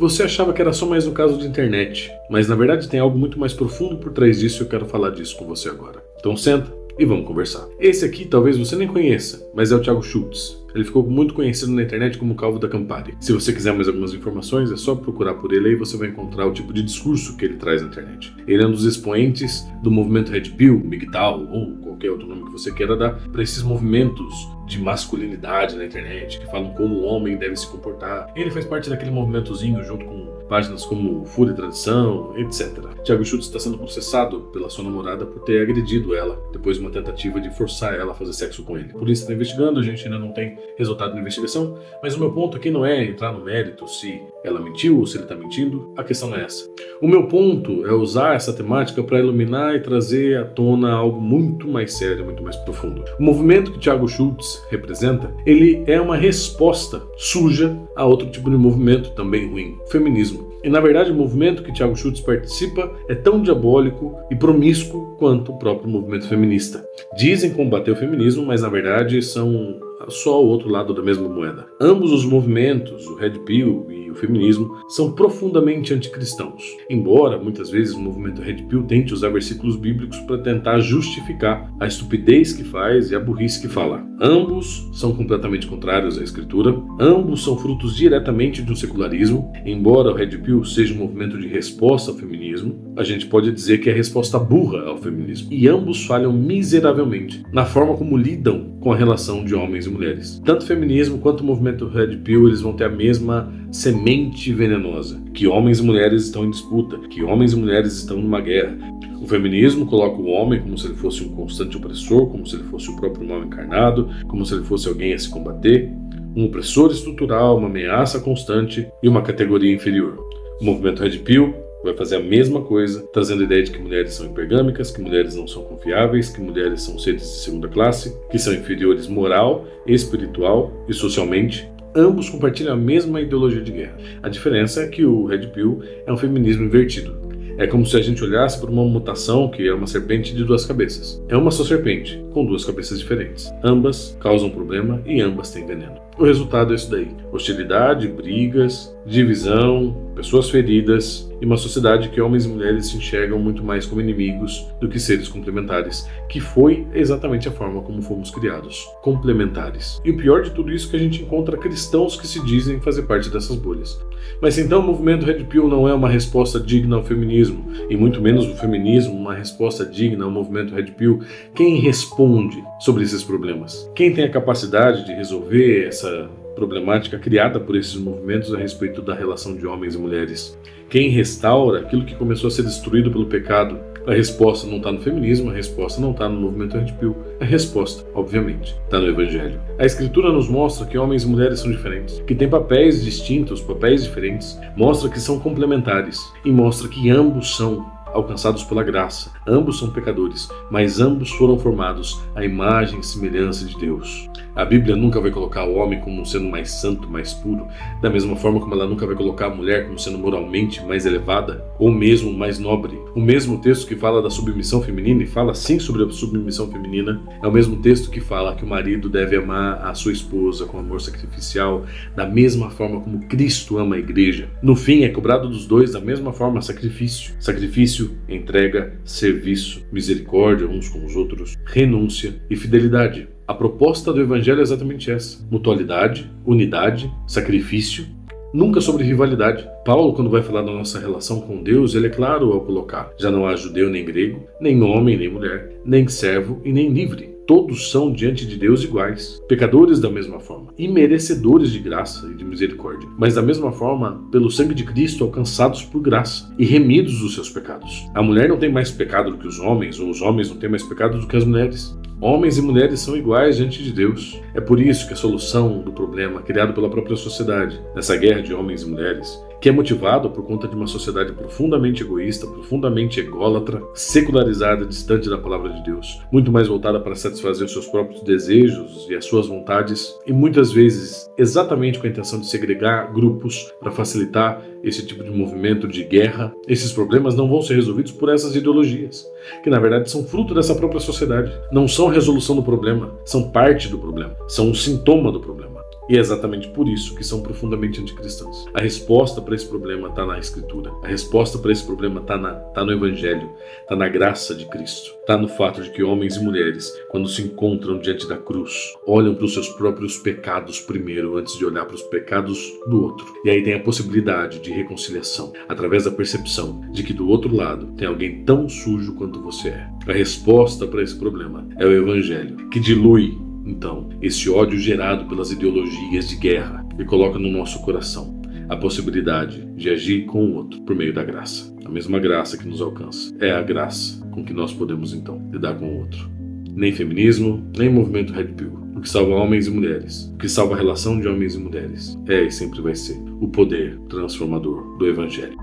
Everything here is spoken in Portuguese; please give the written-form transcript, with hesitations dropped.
Você achava que era só mais um caso de internet, mas na verdade tem algo muito mais profundo por trás disso e eu quero falar disso com você agora. Então senta e vamos conversar. Esse aqui talvez você nem conheça, mas é o Thiago Schultz. Ele ficou muito conhecido na internet como Calvo da Campari. Se você quiser mais algumas informações, é só procurar por ele aí você vai encontrar o tipo de discurso que ele traz na internet. Ele é um dos expoentes do movimento Red Pill, MGTOW ou qualquer outro nome que você queira dar para esses movimentos de masculinidade na internet, que falam como o homem deve se comportar. Ele faz parte daquele movimentozinho junto com páginas como Fúria e Tradição, etc. Thiago Schultz está sendo processado pela sua namorada por ter agredido ela depois de uma tentativa de forçar ela a fazer sexo com ele. A polícia está investigando, a gente ainda não tem resultado da investigação, mas o meu ponto aqui não é entrar no mérito se ela mentiu ou se ele está mentindo, a questão não é essa. O meu ponto é usar essa temática para iluminar e trazer à tona algo muito mais sério, muito mais profundo. O movimento que Thiago Schultz representa, ele é uma resposta suja a outro tipo de movimento também ruim, o feminismo. E na verdade o movimento que Thiago Schultz participa é tão diabólico e promíscuo quanto o próprio movimento feminista. Dizem combater o feminismo, mas na verdade são só o outro lado da mesma moeda. Ambos os movimentos, o Red Pill e o feminismo, são profundamente anticristãos. Embora muitas vezes o movimento Red Pill tente usar versículos bíblicos para tentar justificar a estupidez que faz e a burrice que fala. Ambos são completamente contrários à escritura, ambos são frutos diretamente de um secularismo. Embora o Red Pill seja um movimento de resposta ao feminismo, a gente pode dizer que é resposta burra ao feminismo. E ambos falham miseravelmente na forma como lidam com a relação de homens e mulheres. Tanto o feminismo quanto o movimento Red Pill, eles vão ter a mesma semente venenosa, que homens e mulheres estão em disputa, que homens e mulheres estão numa guerra. O feminismo coloca o homem como se ele fosse um constante opressor, como se ele fosse o próprio mal encarnado, como se ele fosse alguém a se combater, um opressor estrutural, uma ameaça constante e uma categoria inferior. O movimento Red Pill vai fazer a mesma coisa, trazendo a ideia de que mulheres são hipergâmicas, que mulheres não são confiáveis, que mulheres são seres de segunda classe, que são inferiores moral, espiritual e socialmente. Ambos compartilham a mesma ideologia de guerra. A diferença é que o Red Pill é um feminismo invertido. É como se a gente olhasse para uma mutação que é uma serpente de duas cabeças. É uma só serpente, com duas cabeças diferentes. Ambas causam problema e ambas têm veneno. O resultado é isso daí. Hostilidade, brigas, divisão, pessoas feridas e uma sociedade que homens e mulheres se enxergam muito mais como inimigos do que seres complementares, que foi exatamente a forma como fomos criados, complementares. E o pior de tudo isso é que a gente encontra cristãos que se dizem fazer parte dessas bolhas. Mas então o movimento Red Pill não é uma resposta digna ao feminismo, e muito menos o feminismo uma resposta digna ao movimento Red Pill. Quem responde sobre esses problemas? Quem tem a capacidade de resolver essa problemática criada por esses movimentos a respeito da relação de homens e mulheres? Quem restaura aquilo que começou a ser destruído pelo pecado? A resposta não está no feminismo, a resposta não está no movimento Red Pill. A resposta, obviamente, está no Evangelho. A Escritura nos mostra que homens e mulheres são diferentes, que têm papéis distintos, papéis diferentes, mostra que são complementares e mostra que ambos são alcançados pela graça. Ambos são pecadores, mas ambos foram formados à imagem e semelhança de Deus. A Bíblia nunca vai colocar o homem como sendo mais santo, mais puro, da mesma forma como ela nunca vai colocar a mulher como sendo moralmente mais elevada ou mesmo mais nobre. O mesmo texto que fala da submissão feminina e fala sim sobre a submissão feminina é o mesmo texto que fala que o marido deve amar a sua esposa com amor sacrificial da mesma forma como Cristo ama a igreja. No fim, é cobrado dos dois da mesma forma sacrifício. Sacrifício, entrega, serviço, misericórdia uns com os outros, renúncia e fidelidade. A proposta do Evangelho é exatamente essa: mutualidade, unidade, sacrifício, nunca sobre rivalidade. Paulo, quando vai falar da nossa relação com Deus, ele é claro ao colocar: já não há judeu nem grego, nem homem nem mulher, nem servo e nem livre. Todos são diante de Deus iguais, pecadores da mesma forma, e merecedores de graça e de misericórdia, mas da mesma forma, pelo sangue de Cristo, alcançados por graça e remidos dos seus pecados. A mulher não tem mais pecado do que os homens, ou os homens não têm mais pecado do que as mulheres. Homens e mulheres são iguais diante de Deus. É por isso que a solução do problema criado pela própria sociedade, nessa guerra de homens e mulheres, que é motivado por conta de uma sociedade profundamente egoísta, profundamente ególatra, secularizada, distante da palavra de Deus, muito mais voltada para satisfazer os seus próprios desejos e as suas vontades, e muitas vezes exatamente com a intenção de segregar grupos para facilitar esse tipo de movimento de guerra. Esses problemas não vão ser resolvidos por essas ideologias, que na verdade são fruto dessa própria sociedade. Não são resolução do problema, são parte do problema, são um sintoma do problema. E é exatamente por isso que são profundamente anticristãs. A resposta para esse problema está na Escritura. A resposta para esse problema está no Evangelho, está na graça de Cristo. Está no fato de que homens e mulheres, quando se encontram diante da cruz, olham para os seus próprios pecados primeiro, antes de olhar para os pecados do outro. E aí tem a possibilidade de reconciliação, através da percepção de que do outro lado tem alguém tão sujo quanto você é. A resposta para esse problema é o Evangelho, que dilui então esse ódio gerado pelas ideologias de guerra e coloca no nosso coração a possibilidade de agir com o outro por meio da graça. A mesma graça que nos alcança é a graça com que nós podemos então lidar com o outro. Nem feminismo, nem movimento Red Pill. O que salva homens e mulheres, o que salva a relação de homens e mulheres é e sempre vai ser o poder transformador do Evangelho.